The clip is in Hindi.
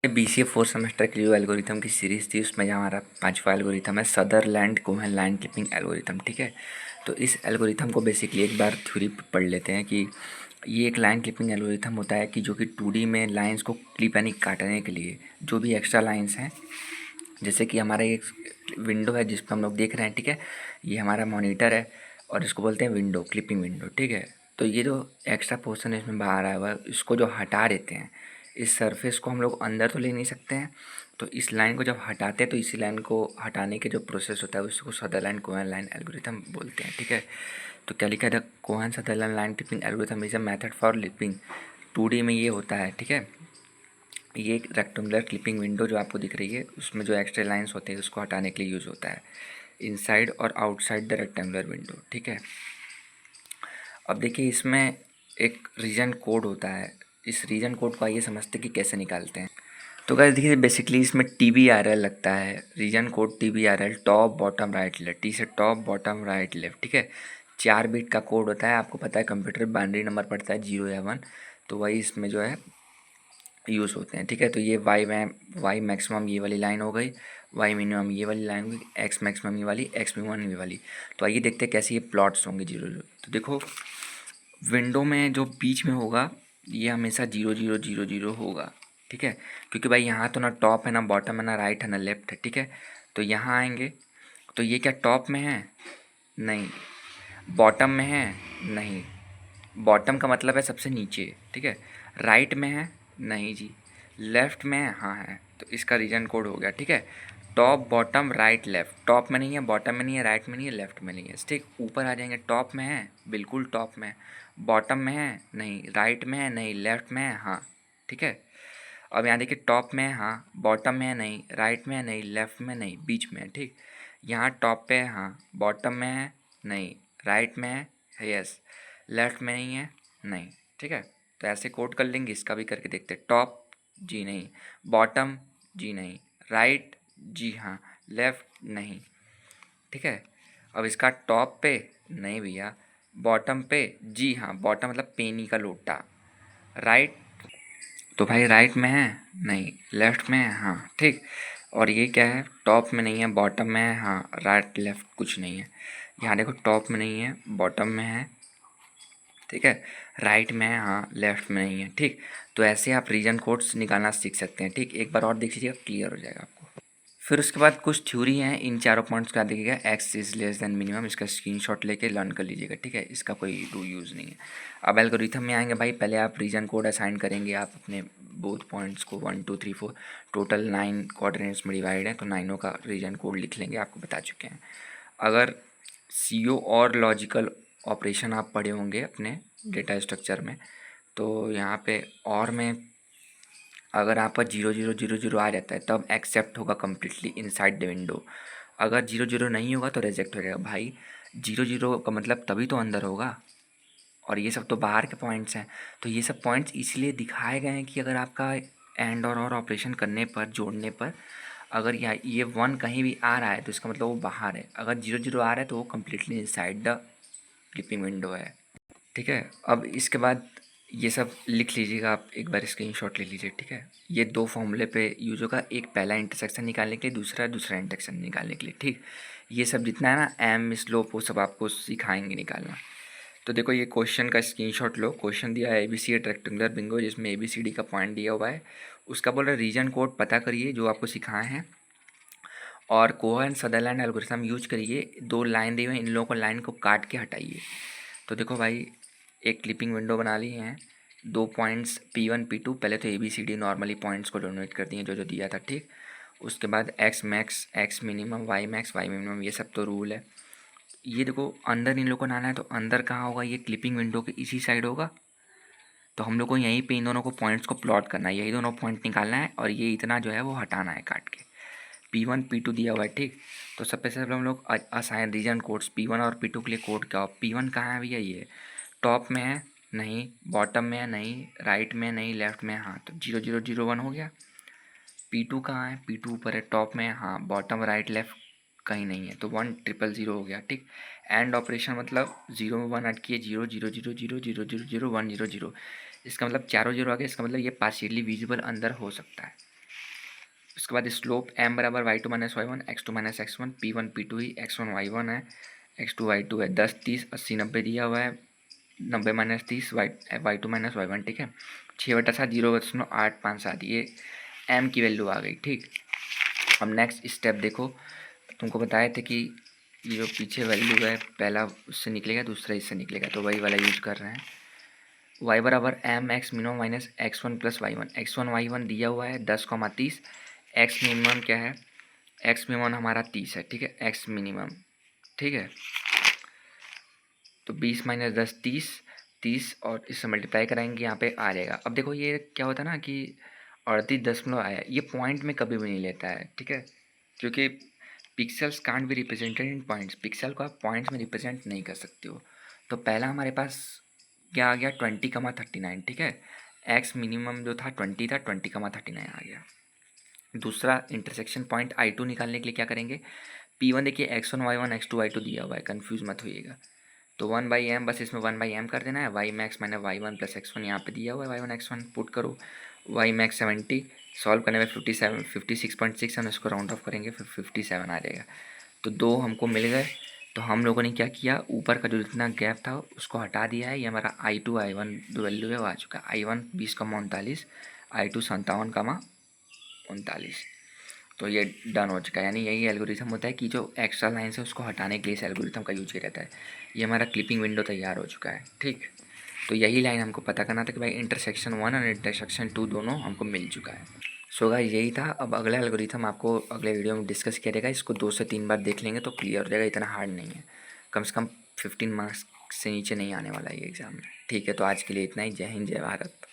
BCA फोर्थ सेमेस्टर की जो एल्गोरिथम की सीरीज़ थी उसमें जहाँ हमारा पांचवा एल्गोरिथम है Sutherland Cohen line clipping algorithm. ठीक है, तो इस एल्गोरिथम को बेसिकली एक बार थ्योरी पढ़ लेते हैं कि ये एक लाइन क्लिपिंग एल्गोरिथम होता है कि जो कि 2D में लाइंस को क्लिप यानी काटने के लिए जो भी एक्स्ट्रा लाइंस हैं, जैसे कि हमारा एक विंडो है जिस पर हम लोग देख रहे हैं। ठीक है, ये हमारा मॉनिटर है और इसको बोलते हैं विंडो, क्लिपिंग विंडो। ठीक है, तो ये जो एक्स्ट्रा पोर्शन इसमें बाहर आया हुआ है इसको जो हटा देते हैं, इस सरफेस को हम लोग अंदर तो ले नहीं सकते हैं, तो इस लाइन को जब हटाते हैं तो इसी लाइन को हटाने के जो प्रोसेस होता है उसको सदरलैंड कोहेन लाइन एल्गोरिथम बोलते हैं। ठीक है, तो क्या लिखा है, Cohen Sutherland line clipping algorithm is a method for clipping 2D में ये होता है। ठीक है, ये एक रेक्टेंगुलर क्लिपिंग विंडो जो आपको दिख रही है उसमें जो एक्स्ट्रा लाइंस होते हैं उसको हटाने के लिए यूज़ होता है इनसाइड और आउटसाइड द रेक्टेंगुलर विंडो। ठीक है, अब देखिए इसमें एक रीजन कोड होता है, इस रीजन कोड को आइए समझते कि कैसे निकालते हैं। तो गाइस देखिए बेसिकली इसमें TBRL लगता है, region code TBRL, top bottom right left, T से टॉप बॉटम राइट लेफ्ट। ठीक है, 4 बिट का कोड होता है, आपको पता है कंप्यूटर बाइनरी नंबर पड़ता है 0 या 1, तो वही इसमें जो है यूज़ होते हैं। ठीक है, तो ये वाई मैक्सिमम ये वाली लाइन हो गई, वाई मिनिमम ये वाली लाइन हो गई, एक्स मैक्सिमम ये वाली, एक्स मिनिमम ये वाली। तो आइए देखते हैं कैसे ये प्लॉट्स होंगे 0 0। तो देखो विंडो में जो बीच में होगा ये हमेशा 0 0 0 0 होगा। ठीक है, क्योंकि भाई यहाँ तो ना टॉप है ना बॉटम है ना राइट है ना लेफ्ट है। ठीक है, तो यहाँ आएंगे तो ये क्या टॉप में है, नहीं। बॉटम में है, नहीं। बॉटम का मतलब है सबसे नीचे। ठीक है, राइट में है, नहीं जी। लेफ़्ट में है, हाँ है, तो इसका रीजन कोड हो गया। ठीक है, top bottom right left, top में नहीं है, बॉटम में नहीं है, राइट में नहीं है, लेफ़्ट में नहीं है। ठीक, ऊपर आ जाएंगे, टॉप में है, बिल्कुल टॉप में है। बॉटम में है, नहीं। राइट में है, नहीं। लेफ़्ट में है, हाँ। ठीक है, अब यहाँ देखिए टॉप में है, हाँ। बॉटम में है, नहीं। राइट में है, नहीं। लेफ़्ट में नहीं, बीच में है। ठीक, यहाँ टॉप पे है, हाँ। बॉटम में है, नहीं। राइट में है, यस। लेफ़्ट में नहीं है, नहीं। ठीक है, तो ऐसे कोड कर लेंगे, इसका भी करके देखते हैं। टॉप जी नहीं, बॉटम जी नहीं, राइट जी हाँ, लेफ़्ट नहीं। ठीक है, अब इसका टॉप पे नहीं भैया, बॉटम पे जी हाँ, बॉटम मतलब पेनी का लोटा। राइट, तो भाई राइट में है, नहीं। लेफ़्ट में है, हाँ। ठीक, और ये क्या है, टॉप में नहीं है, बॉटम में है, हाँ। राइट लेफ़्ट कुछ नहीं है। यहाँ देखो टॉप में नहीं है, बॉटम में है। ठीक है, राइट में है, हाँ। लेफ़्ट में नहीं है। ठीक, तो ऐसे आप रीजन कोड्स निकालना सीख सकते हैं। ठीक, एक बार और देख लीजिएगा, क्लियर हो जाएगा आपको। फिर उसके बाद कुछ थ्योरी हैं, इन चारों पॉइंट्स का देखिएगा, x is less than minimum, इसका स्क्रीनशॉट लेके लर्न कर लीजिएगा। ठीक है, इसका कोई डू यूज़ नहीं है। अब एल्गोरिथम में आएंगे भाई, पहले आप रीजन कोड असाइन करेंगे, आप अपने बोथ पॉइंट्स को 1 2 3 4 टोटल 9 कोऑर्डिनेट्स में डिवाइड है, तो 9 का रीजन कोड लिख लेंगे, आपको बता चुके हैं। अगर CO और लॉजिकल ऑपरेशन आप पढ़े होंगे अपने डेटा स्ट्रक्चर में, तो यहाँ पे और में अगर आप 0 0 0 0 आ जाता है तब एक्सेप्ट होगा कम्प्लीटली इनसाइड द विंडो। अगर 0 0 नहीं होगा तो रिजेक्ट हो जाएगा। भाई 0 0 का मतलब तभी तो अंदर होगा, और ये सब तो बाहर के पॉइंट्स हैं। तो ये सब पॉइंट्स इसलिए दिखाए गए हैं कि अगर आपका एंड और ऑपरेशन करने पर, जोड़ने पर, अगर ये 1 कहीं भी आ रहा है तो इसका मतलब वो बाहर है। अगर 0 0 आ रहा है तो वो completely inside the clipping window है। ठीक है, अब इसके बाद ये सब लिख लीजिएगा, आप एक बार स्क्रीनशॉट ले लीजिए। ठीक है, ये 2 फॉर्मूले पे यूज होगा, एक पहला इंटरसेक्शन निकालने के लिए, दूसरा इंटरसेक्शन निकालने के लिए। ठीक, ये सब जितना है ना एम स्लोप वो सब आपको सिखाएंगे निकालना। तो देखो ये क्वेश्चन का स्क्रीनशॉट लो, क्वेश्चन दिया है ABC रेक्टेंगुलर बिंगो जिसमें ABCD का पॉइंट दिया हुआ है, उसका बोल रहा है रीजन कोड पता करिए जो आपको सिखाए हैं, और कोहेन सदरलैंड एल्गोरिथम यूज करिए। 2 लाइन दी हुई हैं, इन लोगों को लाइन को काट के हटाइए। तो देखो भाई एक क्लिपिंग विंडो बना ली है, 2 पॉइंट्स P1 P2, पहले तो ABCD नॉर्मली पॉइंट्स को डोनेट कर दिए जो जो दिया था। ठीक, उसके बाद x max x minimum, y max y minimum, ये सब तो रूल है। ये देखो अंदर इन लोग को लाना है, तो अंदर कहाँ होगा, ये क्लिपिंग विंडो के इसी साइड होगा। तो हम लोग को यहीं पे इन दोनों को पॉइंट्स को प्लॉट करना है, यही दोनों पॉइंट निकालना है, और ये इतना जो है वो हटाना है काट के। P1 P2 दिया हुआ है। ठीक, तो सबसे पहले हम लोग असाइन रीजन कोड्स P1 और P2 के लिए कोड क्या हो। P1 कहाँ है भैया, ये टॉप में है, नहीं। बॉटम में है, नहीं। राइट में नहीं। लेफ्ट में है, हाँ। तो 0 0 0 1 हो गया। P2 कहाँ है, P2 ऊपर है, टॉप में है, हाँ। बॉटम राइट लेफ्ट कहीं नहीं है, तो 1 0 0 0 हो गया। ठीक, एंड ऑपरेशन मतलब 0 में 1 अटकी 0 0 0 0 0 0 0 1 0 0, इसका मतलब चारों 0 आ गया, इसका मतलब ये पार्शियली विजिबल अंदर हो सकता है। उसके बाद स्लोप एम बराबर y two minus y one x two minus x one p one p two ही एक्स वन वाई वन है एक्स टू वाई टू है 10 30 80 90 दिया हुआ है 90 minus 30 y two minus y one ठीक है 6/7 0.857 ये एम की वैल्यू आ गई ठीक। अब नेक्स्ट स्टेप देखो तुमको बताए थे कि ये जो पीछे वैल्यू है पहला उससे निकलेगा दूसरा इससे निकलेगा तो वही वाला यूज कर रहे हैं y बराबर m x minimum minus x one plus y one x one y one दिया हुआ है 10,30 एक्स मिनिमम क्या है एक्स मिनिमम हमारा 30 है ठीक है एक्स मिनिमम ठीक है तो 20 माइनस 10 30 30 और इससे मल्टीप्लाई कराएंगे यहाँ पे आ जाएगा। अब देखो ये क्या होता है ना कि 38 आया ये पॉइंट में कभी भी नहीं लेता है ठीक है क्योंकि pixels can't be represented in points pixel को आप पॉइंट्स में रिप्रेजेंट नहीं कर सकते हो। तो पहला हमारे पास क्या आ गया 20,39 ठीक है एक्स मिनिमम जो था 20 था 20,39 आ गया। दूसरा इंटरसेक्शन पॉइंट I2 निकालने के लिए क्या करेंगे P1 देखिए x one y one x two y two दिया हुआ है कन्फ्यूज मत होइएगा तो 1/m बस इसमें 1/m कर देना है वाई मैक्स मैंने y one plus x one यहाँ पर दिया हुआ है y one x one put करो वाई मैक्स 70 सॉल्व करने में 56.6 हम इसको राउंड ऑफ करेंगे फिर 57 आ जाएगा। तो दो हमको मिल गए तो हम लोगों ने क्या किया ऊपर का जो जितना गैप था उसको हटा दिया है ये हमारा I2 I1 जो वैल्यू है वो आ चुका है I1 20,39 I2 57,39 तो ये डन हो चुका है। यानी यही एल्गोरिथम होता है कि जो एक्स्ट्रा लाइन है उसको हटाने के लिए इस एल्गोरिथम का यूज किया जाता है। ये हमारा क्लिपिंग विंडो तैयार हो चुका है ठीक। तो यही लाइन हमको पता करना था कि भाई इंटरसेक्शन 1 और इंटरसेक्शन 2 दोनों हमको मिल चुका है। सो गाइस यही था। अब अगला एल्गोरिथम आपको अगले वीडियो में डिस्कस किया जाएगा। इसको 2 से 3 बार देख लेंगे तो क्लियर हो जाएगा, इतना हार्ड नहीं है। कम से कम 15 मार्क्स से नीचे नहीं आने वाला है ये एग्ज़ाम में। ठीक है तो आज के लिए इतना ही। जय हिंद जय भारत।